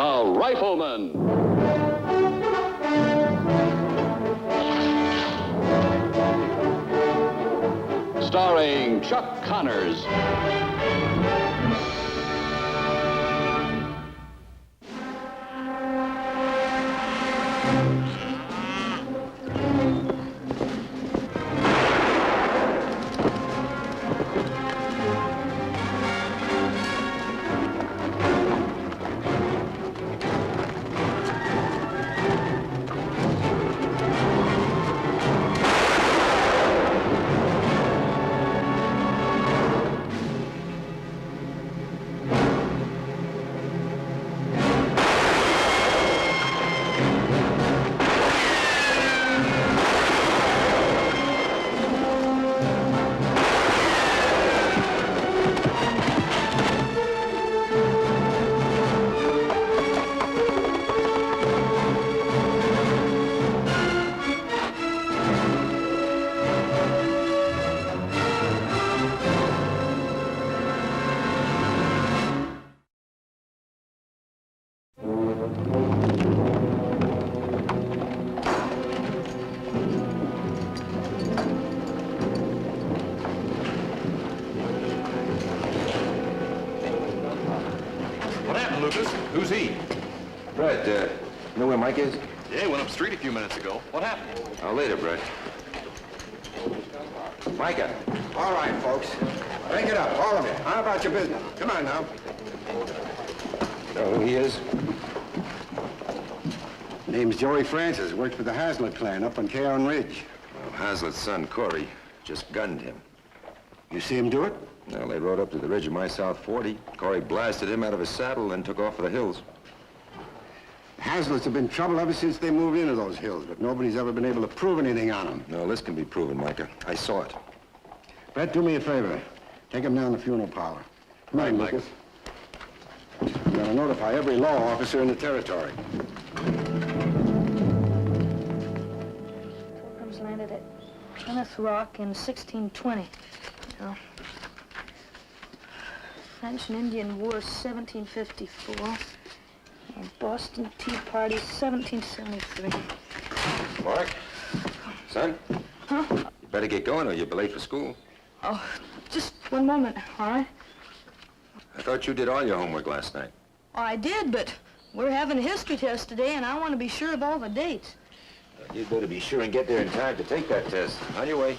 The Rifleman. Starring Chuck Connors. Who's he? Brett, you know where Mike is? Yeah, he went up the street a few minutes ago. What happened? Later, Brett. Micah. All right, folks. Break it up, all of you. How about your business? Come on now. Know who he is? Name's Joey Francis. Works for the Hazlitt clan up on Cairn Ridge. Well, Hazlitt's son, Corey, just gunned him. You see him do it? Well, they rode up to the ridge of my South 40. Corey blasted him out of his saddle and took off for the hills. Hazlitt's have been trouble ever since they moved into those hills, but nobody's ever been able to prove anything on them. No, this can be proven, Micah. I saw it. Brett, do me a favor. Take him down to the funeral parlor. Come on, Mike. Lucas. I'm going to notify every law officer in the territory. Pilgrims landed at Plymouth Rock in 1620. No. French and Indian War, 1754. And Boston Tea Party, 1773. Mark? Son? Huh? You better get going or you'll be late for school. Oh, just one moment, all right? I thought you did all your homework last night. Oh, I did, but we're having a history test today, and I want to be sure of all the dates. You'd better be sure and get there in time to take that test. On your way.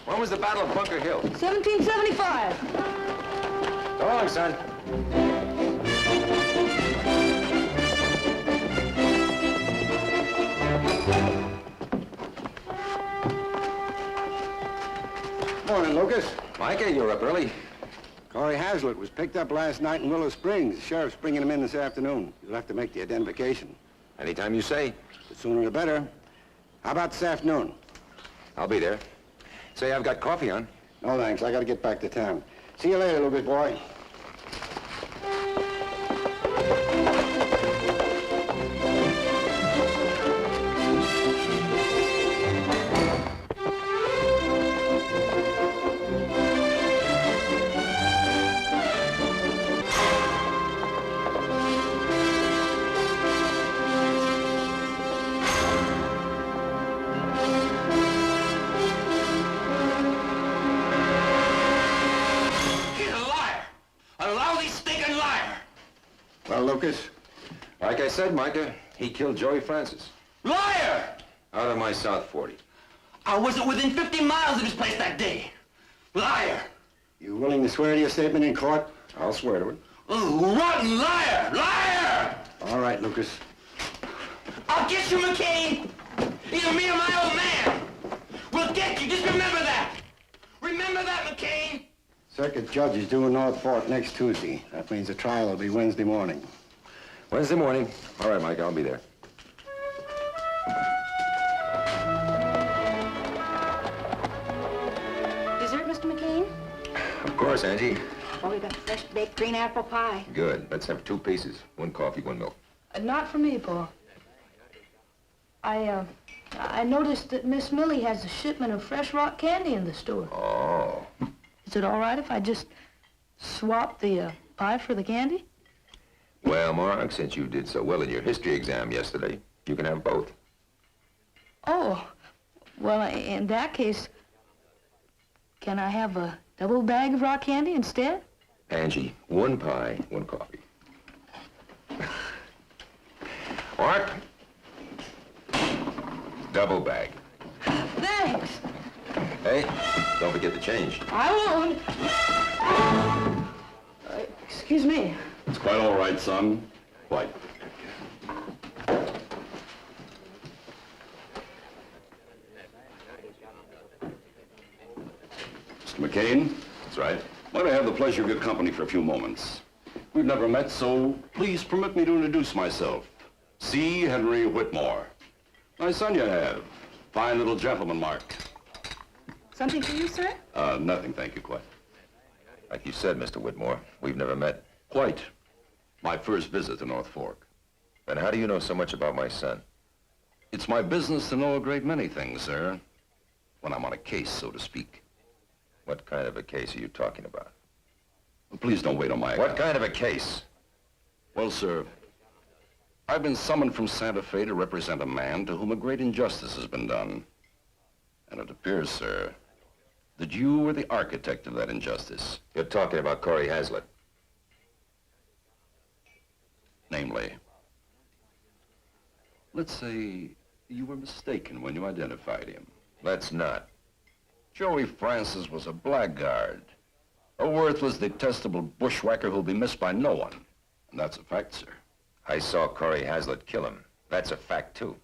When was the Battle of Bunker Hill? 1775. So long, son. Morning, Lucas. Micah, you're up early. Corey Hazlitt was picked up last night in Willow Springs. The sheriff's bringing him in this afternoon. You'll have to make the identification. Anytime you say. The sooner the better. How about this afternoon? I'll be there. Say, I've got coffee on. No, thanks. I got to get back to town. See you later, Lucas boy. Well, Lucas? Like I said, Micah, he killed Joey Francis. Liar! Out of my South 40. I wasn't within 50 miles of this place that day. Liar! You willing to swear to your statement in court? I'll swear to it. Oh, rotten liar! Liar! All right, Lucas. I'll get you, McCain! Either me or my old man! We'll get you, just remember that! Remember that, McCain! Circuit judge is due in North Fork next Tuesday. That means the trial will be Wednesday morning. Wednesday morning. All right, Mike, I'll be there. Dessert, Mr. McCain? Of course, Angie. Well, we've got fresh baked green apple pie. Good. Let's have 2 pieces. 1 coffee, 1 milk. Not for me, Paul. I I noticed that Miss Millie has a shipment of fresh rock candy in the store. Oh. Is it all right if I just swap the pie for the candy? Well, Mark, since you did so well in your history exam yesterday, you can have both. Oh, well, in that case, can I have a double bag of rock candy instead? Angie, one pie, one coffee. Mark, double bag. Thanks. Hey, don't forget the change. I won't. Excuse me. It's quite all right, son. Quite. Mr. McCain? That's right. Might I have the pleasure of your company for a few moments? We've never met, so please permit me to introduce myself. C. Henry Whitmore. My son you have. Fine little gentleman, Mark. Something for you, sir? Nothing, thank you, quite. Like you said, Mr. Whitmore, we've never met. Quite. My first visit to North Fork. Then how do you know so much about my son? It's my business to know a great many things, sir. When I'm on a case, so to speak. What kind of a case are you talking about? Please don't wait on my What account. kind of a case? Well, sir, I've been summoned from Santa Fe to represent a man to whom a great injustice has been done. And it appears, sir, that you were the architect of that injustice. You're talking about Corey Hazlitt. Namely, let's say you were mistaken when you identified him. Let's not. Joey Francis was a blackguard, a worthless, detestable bushwhacker who'll be missed by no one. And that's a fact, sir. I saw Corey Hazlitt kill him. That's a fact, too.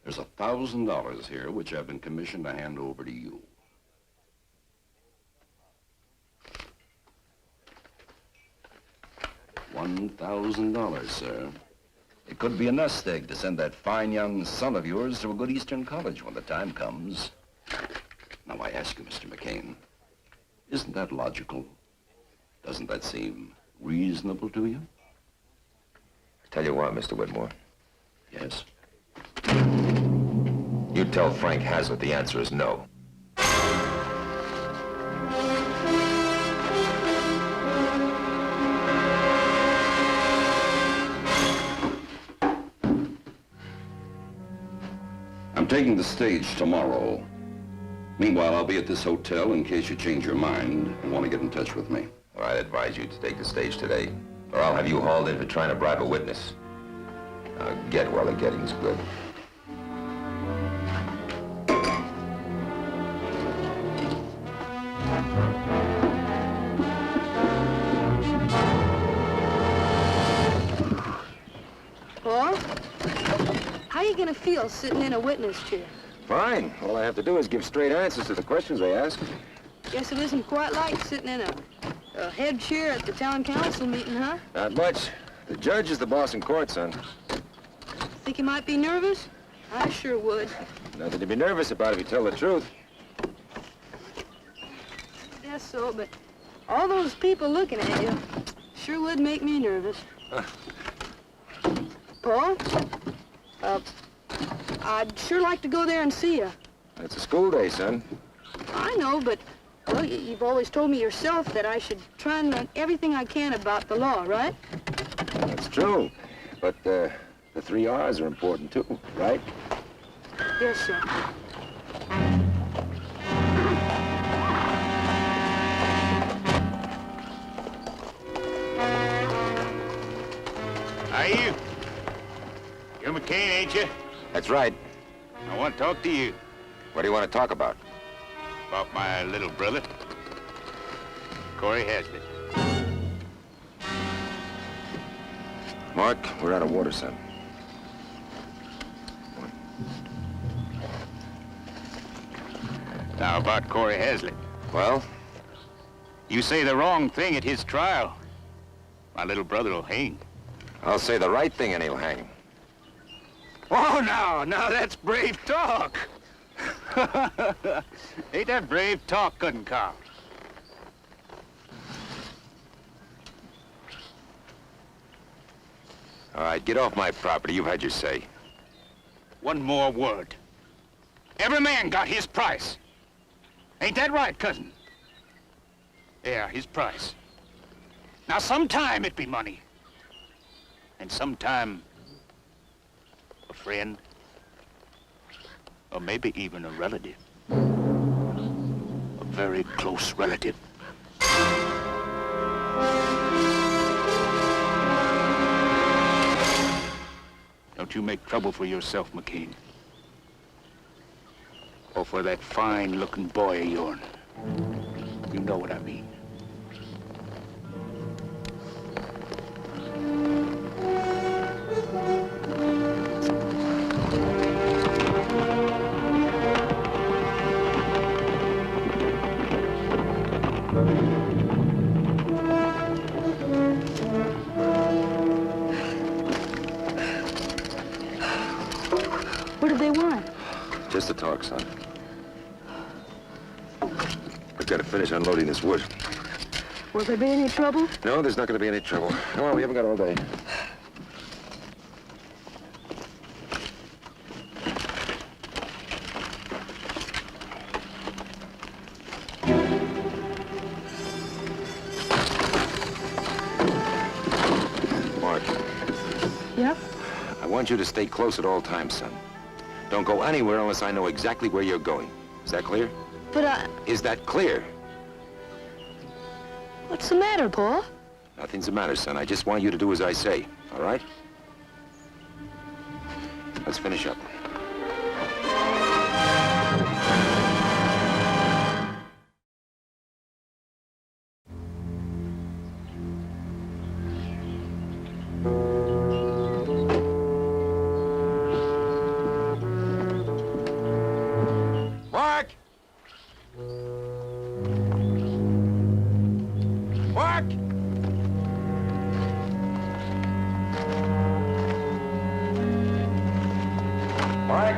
There's $1,000 here, which I've been commissioned to hand over to you. $1,000, sir. It could be a nest egg to send that fine young son of yours to a good Eastern college when the time comes. Now, I ask you, Mr. McCain, isn't that logical? Doesn't that seem reasonable to you? Tell you what, Mr. Whitmore. Yes. You tell Frank Hazlitt the answer is no. I'm taking the stage tomorrow. Meanwhile, I'll be at this hotel in case you change your mind and want to get in touch with me. Well, I'd advise you to take the stage today, or I'll have you hauled in for trying to bribe a witness. Now, get while the getting's good. Paul, how are you going to feel sitting in a witness chair? Fine. All I have to do is give straight answers to the questions they ask. Guess it isn't quite like sitting in a head chair at the town council meeting, huh? Not much. The judge is the boss in court, son. Think you might be nervous? I sure would. Nothing to be nervous about if you tell the truth. Guess so, but all those people looking at you sure would make me nervous. Paul, I'd sure like to go there and see you. It's a school day, son. I know, but, well, you've always told me yourself that I should try and learn everything I can about the law, right? That's true. But the 3 R's are important, too, right? Yes, sir. Are you? You're McCain, ain't you? That's right. I want to talk to you What do you want to talk about? about my little brother, Corey Hazlitt. Mark, we're out of water, son. Now, about Corey Hazlitt. Well, You say the wrong thing at his trial, my little brother will hang. I'll say the right thing and he'll hang. Oh, now that's brave talk. Ain't that brave talk couldn't count? All right, get off my property. You've had your say. One more word. Every man got his price. Ain't that right, cousin? Yeah, his price. Now, sometime it be money. And sometime a friend. Or maybe even a relative. A very close relative. Don't you make trouble for yourself, McCain. Or for that fine-looking boy of yours. You know what I mean. What do they want? Just to talk, son. I've got to finish unloading this wood. Will there be any trouble? No, there's not going to be any trouble. Come on, we haven't got all day. Mark. Yeah? I want you to stay close at all times, son. Don't go anywhere unless I know exactly where you're going. Is that clear? But Is that clear? what's the matter, Pa? Nothing's the matter, son. I just want you to do as I say, all right? Let's finish up. Mark! Mark! Mark!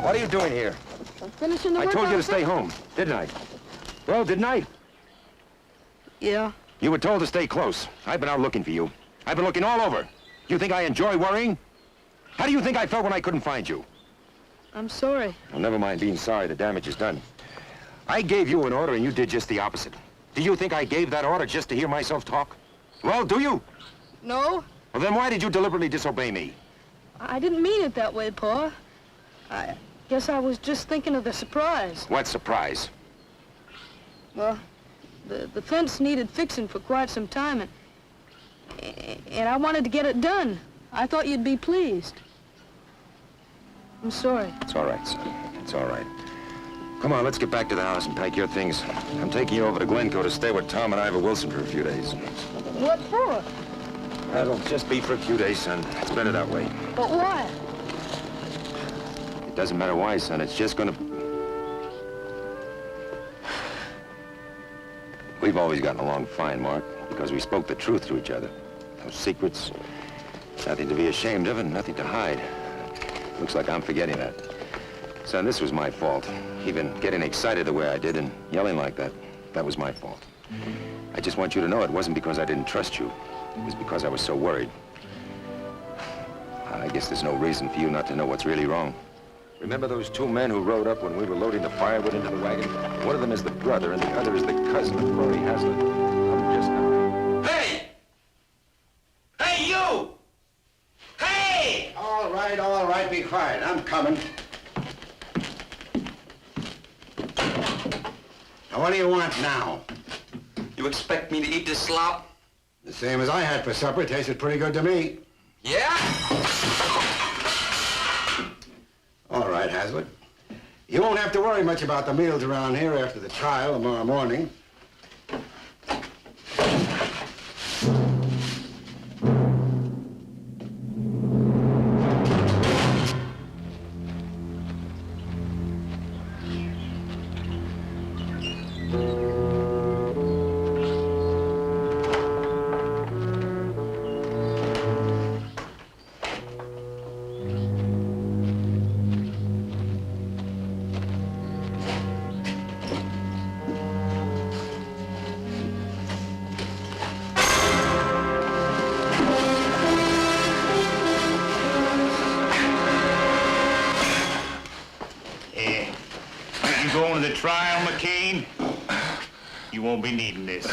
What are you doing here? I'm finishing the I work told you to officer. stay home, didn't I? Well, didn't I? Yeah. You were told to stay close. I've been out looking for you. I've been looking all over. You think I enjoy worrying? How do you think I felt when I couldn't find you? I'm sorry. Well, never mind being sorry. The damage is done. I gave you an order and you did just the opposite. Do you think I gave that order just to hear myself talk? Well, do you? No, Well, then why did you deliberately disobey me? I didn't mean it that way, Pa. I guess I was just thinking of the surprise. What surprise? Well, the fence needed fixing for quite some time, and I wanted to get it done. I thought you'd be pleased. I'm sorry. It's all right, son. It's all right. Come on, let's get back to the house and pack your things. I'm taking you over to Glencoe to stay with Tom and Ivor Wilson for a few days. What for? That'll just be for a few days, son. It's better that way. But why? It doesn't matter why, son. It's just gonna... We've always gotten along fine, Mark, because we spoke the truth to each other. Those secrets, nothing to be ashamed of and nothing to hide. Looks like I'm forgetting that. Son, this was my fault. Even getting excited the way I did and yelling like that, that was my fault. I just want you to know it wasn't because I didn't trust you. It was because I was so worried. I guess there's no reason for you not to know what's really wrong. Remember those two men who rode up when we were loading the firewood into the wagon? One of them is the brother and the other is the cousin of Rory Hazlitt. I'm just not... Hey! Hey, you! Hey! All right. all right, be quiet. I'm coming. Now, what do you want now? You expect me to eat this slop? The same as I had for supper. Tasted pretty good to me. Yeah? All right, Hazlitt. You won't have to worry much about the meals around here after the trial tomorrow morning. You going to the trial, McCain? You won't be needing this.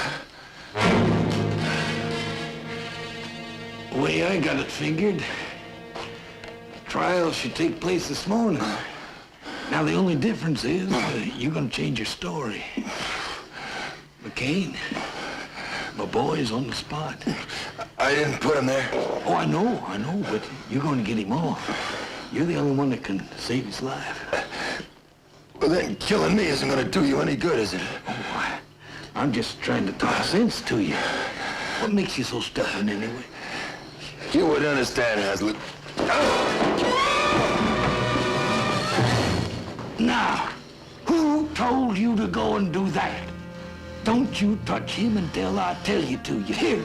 The way I got it figured, trial should take place this morning. Now, the only difference is you're going to change your story. McCain, my boy's on the spot. I didn't put him there. Oh, I know, but you're going to get him off. You're the only one that can save his life. Well, then killing me isn't going to do you any good, is it? Oh, I'm just trying to talk sense to you. What makes you so stubborn anyway? You would understand, Hazlitt. Now, who told you to go and do that? Don't you touch him until I tell you to. You hear?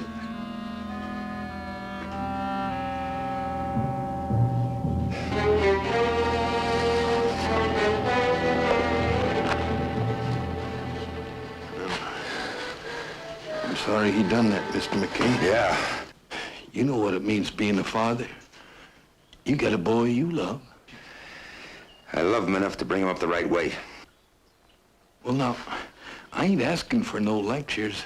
I'm sorry he done that, Mr. McCain. Yeah. You know what it means being a father. You got a boy you love. I love him enough to bring him up the right way. Well, now, I ain't asking for no lectures.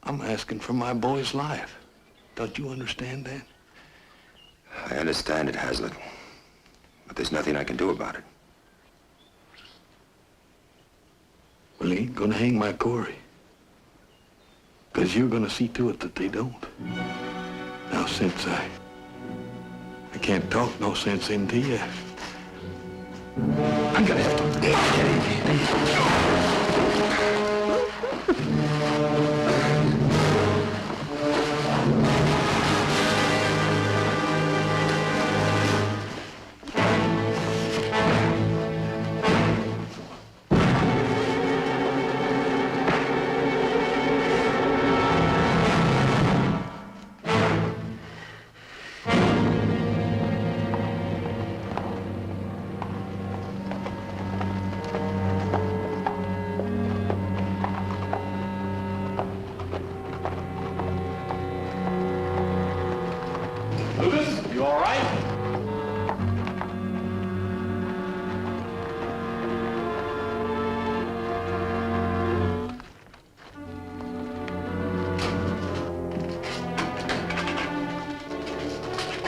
I'm asking for my boy's life. Don't you understand that? I understand it, Hazlitt. But there's nothing I can do about it. Well, he ain't gonna hang my Corey. 'Cause you're gonna see to it that they don't. Now, since I can't talk no sense into you, I'm gonna have to get it. Lucas, you all right?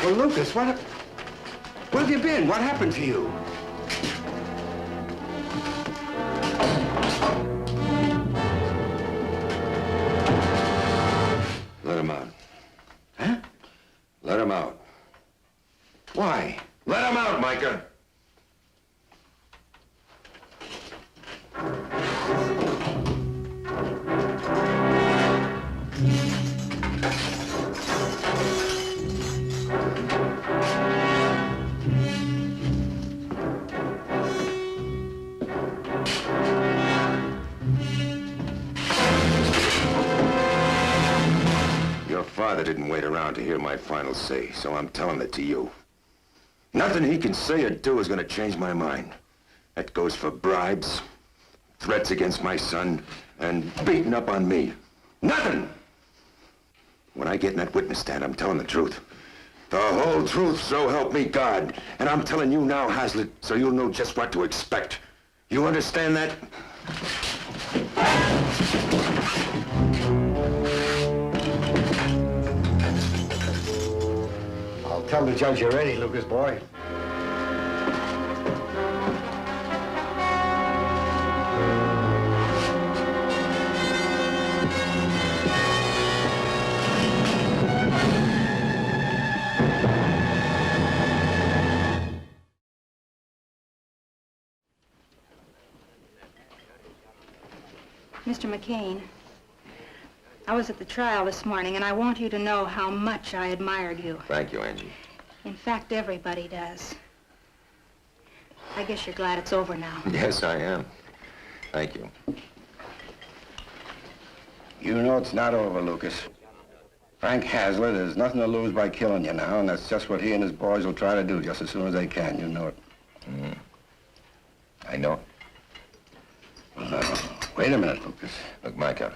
Well, Lucas, where have you been? What happened to you? Let him out. Huh? Let him out. Why? Let him out, Micah. Your father didn't wait around to hear my final say, so I'm telling it to you. Nothing he can say or do is going to change my mind. That goes for bribes, threats against my son, and beating up on me. Nothing! When I get in that witness stand, I'm telling the truth. The whole truth, so help me God. And I'm telling you now, Hazlitt, so you'll know just what to expect. You understand that? I'll tell the judge you're ready, Lucas, boy. Mr. McCain, I was at the trial this morning, and I want you to know how much I admired you. Thank you, Angie. In fact, everybody does. I guess you're glad it's over now. Yes, I am. Thank you. You know it's not over, Lucas. Frank Hazlitt has nothing to lose by killing you now, and that's just what he and his boys will try to do just as soon as they can. You know it. Mm. I know. Well, now, wait a minute, Lucas. Look, Micah,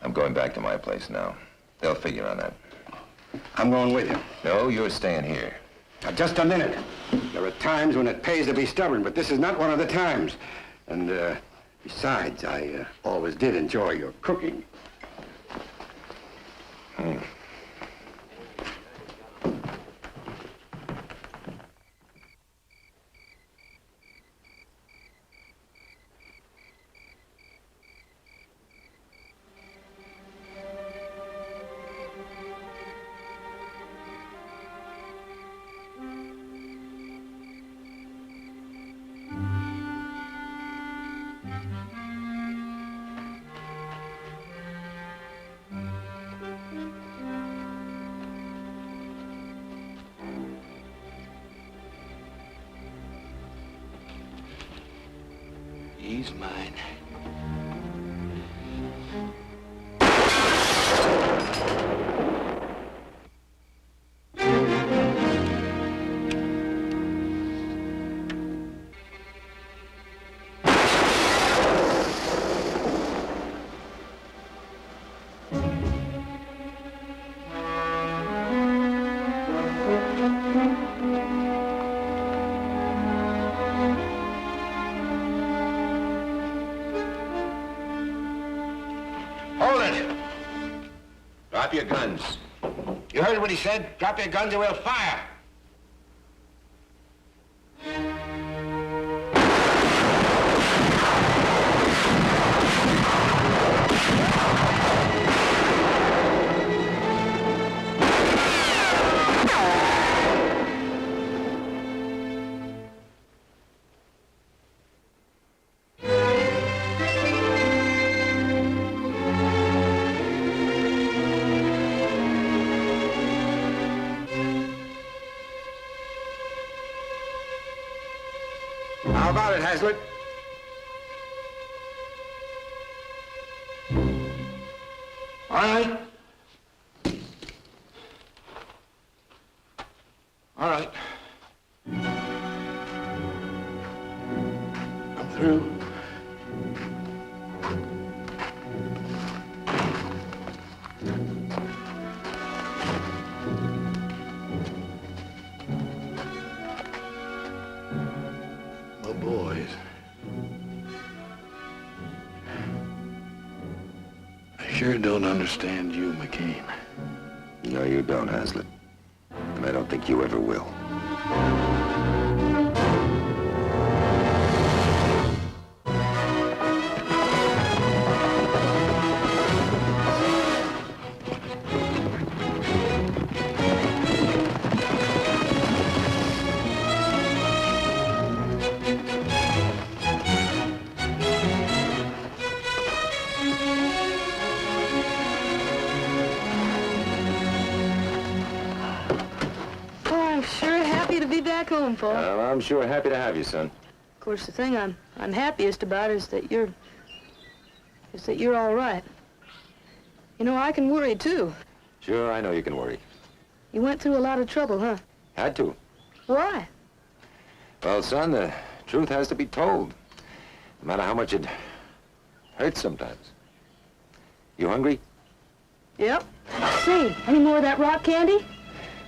I'm going back to my place now. They'll figure on that. I'm going with you. No, you're staying here. Now, just a minute. There are times when it pays to be stubborn, but this is not one of the times. And, besides, I always did enjoy your cooking. Hmm. He's mine. Hold it! Drop your guns. You heard what he said? Drop your guns or we'll fire. How about it, Hazlitt? All right. All right. I'm through. My boys. I sure don't understand you, McCain. No, you don't, Hazlitt. And I don't think you ever will. Back home, Paul. Well, I'm sure happy to have you, son. Of course, the thing I'm happiest about is that you're all right. You know, I can worry too. Sure, I know you can worry. You went through a lot of trouble, huh? Had to. Why? Well, son, the truth has to be told. No matter how much it hurts sometimes. You hungry? Yep. Say, any more of that rock candy?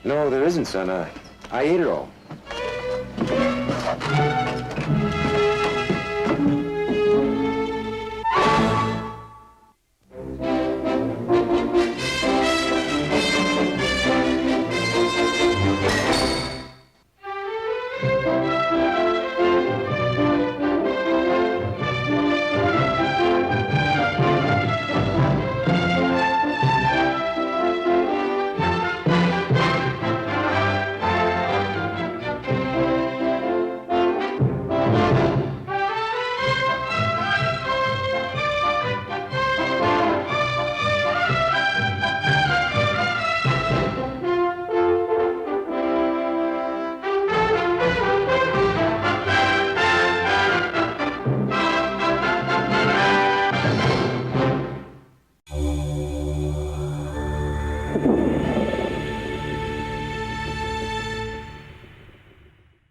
No, there isn't, son. I ate it all. you.